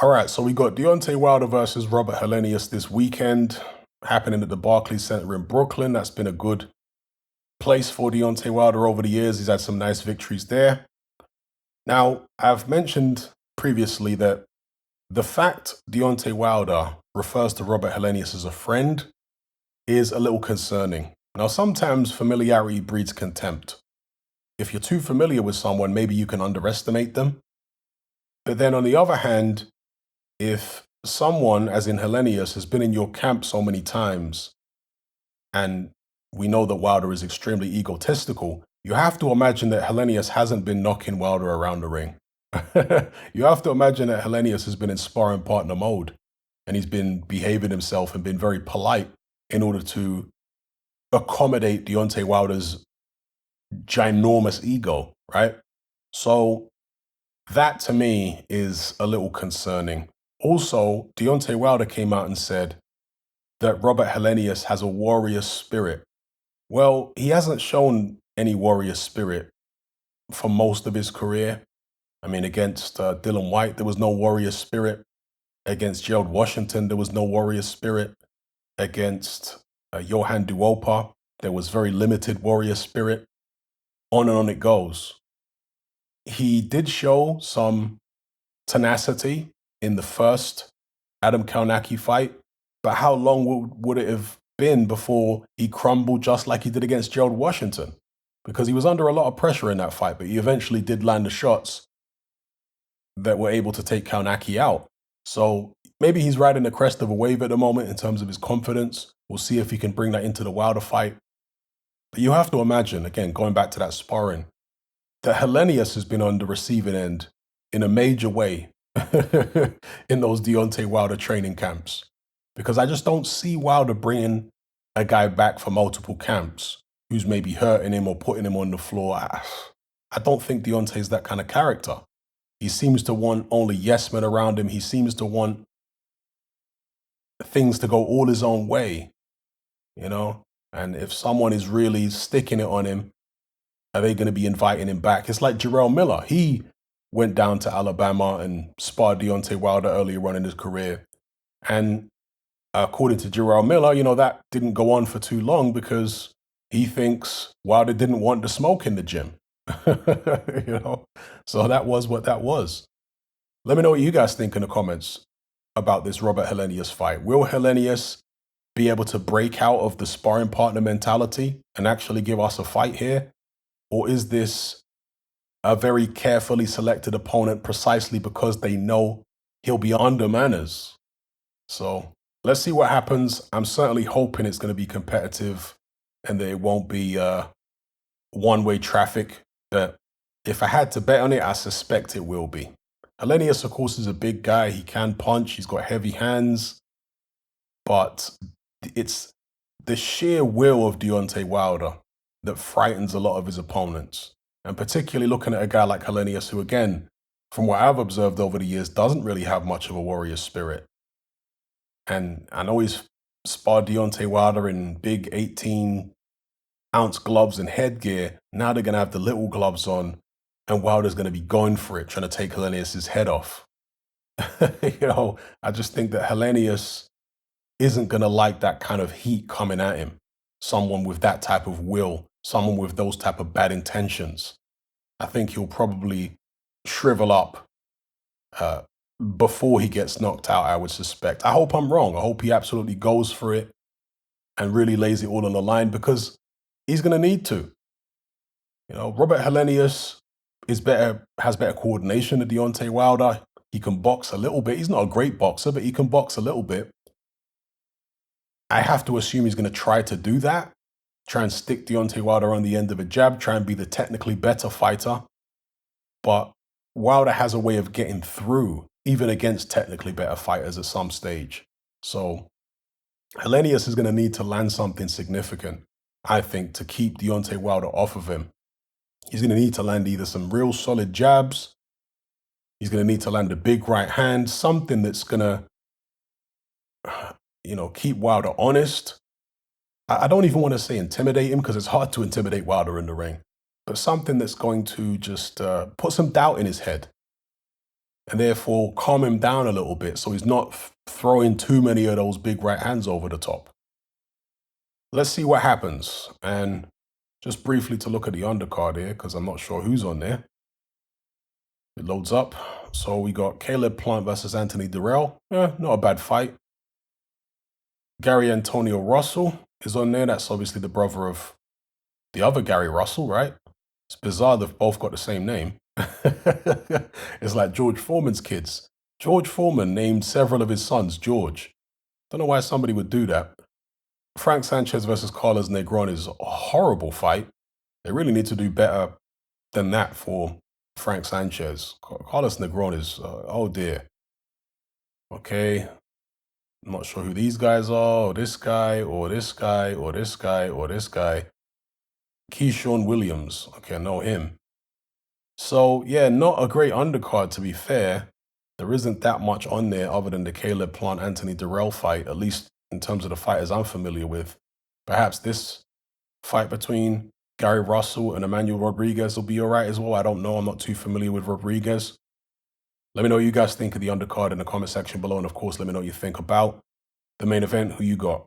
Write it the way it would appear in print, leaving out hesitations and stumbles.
All right, so we got Deontay Wilder versus Robert Helenius this weekend, happening at the Barclays Center in Brooklyn. That's been a good place for Deontay Wilder over the years. He's had some nice victories there. Now, I've mentioned previously that the fact Deontay Wilder refers to Robert Helenius as a friend is a little concerning. Now, sometimes familiarity breeds contempt. If you're too familiar with someone, maybe you can underestimate them. But then on the other hand, if someone, as in Hellenius, has been in your camp so many times, and we know that Wilder is extremely egotistical, you have to imagine that Hellenius hasn't been knocking Wilder around the ring. You have to imagine that Hellenius has been in sparring partner mode, and he's been behaving himself and been very polite in order to accommodate Deontay Wilder's ginormous ego, right? So that to me is a little concerning. Also, Deontay Wilder came out and said that Robert Helenius has a warrior spirit. Well, he hasn't shown any warrior spirit for most of his career. I mean, against Dylan White, there was no warrior spirit. Against Gerald Washington, there was no warrior spirit. Against Johan Duopa, there was very limited warrior spirit. On and on it goes. He did show some tenacity in the first Adam Kalnacki fight, but how long would it have been before he crumbled just like he did against Gerald Washington? Because he was under a lot of pressure in that fight, but he eventually did land the shots that were able to take Kalnacki out. So maybe he's riding the crest of a wave at the moment in terms of his confidence. We'll see if he can bring that into the Wilder fight. But you have to imagine, again, going back to that sparring, that Helenius has been on the receiving end in a major way in those Deontay Wilder training camps. Because I just don't see Wilder bringing a guy back for multiple camps who's maybe hurting him or putting him on the floor. I don't think Deontay's that kind of character. He seems to want only yes men around him. He seems to want things to go all his own way, you know? And if someone is really sticking it on him, are they going to be inviting him back? It's like Jarrell Miller. He went down to Alabama and sparred Deontay Wilder earlier on in his career. And according to Jarrell Miller, that didn't go on for too long because he thinks Wilder didn't want the smoke in the gym. So that was what that was. Let me know what you guys think in the comments about this Robert Helenius fight. Will Helenius be able to break out of the sparring partner mentality and actually give us a fight here? Or is this a very carefully selected opponent precisely because they know he'll be under manners? So let's see what happens. I'm certainly hoping it's going to be competitive and that it won't be one-way traffic. But if I had to bet on it, I suspect it will be. Helenius, of course, is a big guy. He can punch. He's got heavy hands. But it's the sheer will of Deontay Wilder that frightens a lot of his opponents. And particularly looking at a guy like Helenius, who, again, from what I've observed over the years, doesn't really have much of a warrior spirit. And I know he's sparred Deontay Wilder in big 18-ounce gloves and headgear. Now they're going to have the little gloves on, and Wilder's going to be going for it, trying to take Helenius' head off. I just think that Helenius isn't going to like that kind of heat coming at him. Someone with that type of will, someone with those type of bad intentions. I think he'll probably shrivel up before he gets knocked out, I would suspect. I hope I'm wrong. I hope he absolutely goes for it and really lays it all on the line because he's going to need to. Robert Helenius has better coordination than Deontay Wilder. He can box a little bit. He's not a great boxer, but he can box a little bit. I have to assume he's going to try to do that, try and stick Deontay Wilder on the end of a jab, try and be the technically better fighter. But Wilder has a way of getting through, even against technically better fighters at some stage. So Helenius is going to need to land something significant, I think, to keep Deontay Wilder off of him. He's going to need to land either some real solid jabs. He's going to need to land a big right hand, something that's going to keep Wilder honest. I don't even want to say intimidate him because it's hard to intimidate Wilder in the ring, but something that's going to just put some doubt in his head. and therefore calm him down a little bit so he's not throwing too many of those big right hands over the top. Let's see what happens. And just briefly to look at the undercard here, because I'm not sure who's on there. It loads up. So we got Caleb Plant versus Anthony Durrell. Not a bad fight. Gary Antonio Russell is on there. That's obviously the brother of the other Gary Russell, right? It's bizarre they've both got the same name. It's like George Foreman's kids. George Foreman named several of his sons George. Don't know why somebody would do that. Frank Sanchez versus Carlos Negron is a horrible fight. They really need to do better than that for Frank Sanchez. Carlos Negron is, oh dear. Okay. I'm not sure who these guys are, or this guy, or this guy, or this guy, or this guy. Keyshawn Williams. Okay, I know him. So, yeah, not a great undercard, to be fair. There isn't that much on there other than the Caleb Plant Anthony Durrell fight, at least in terms of the fighters I'm familiar with. Perhaps this fight between Gary Russell and Emmanuel Rodriguez will be all right as well. I don't know. I'm not too familiar with Rodriguez. Let me know what you guys think of the undercard in the comment section below. And of course, let me know what you think about the main event, who you got.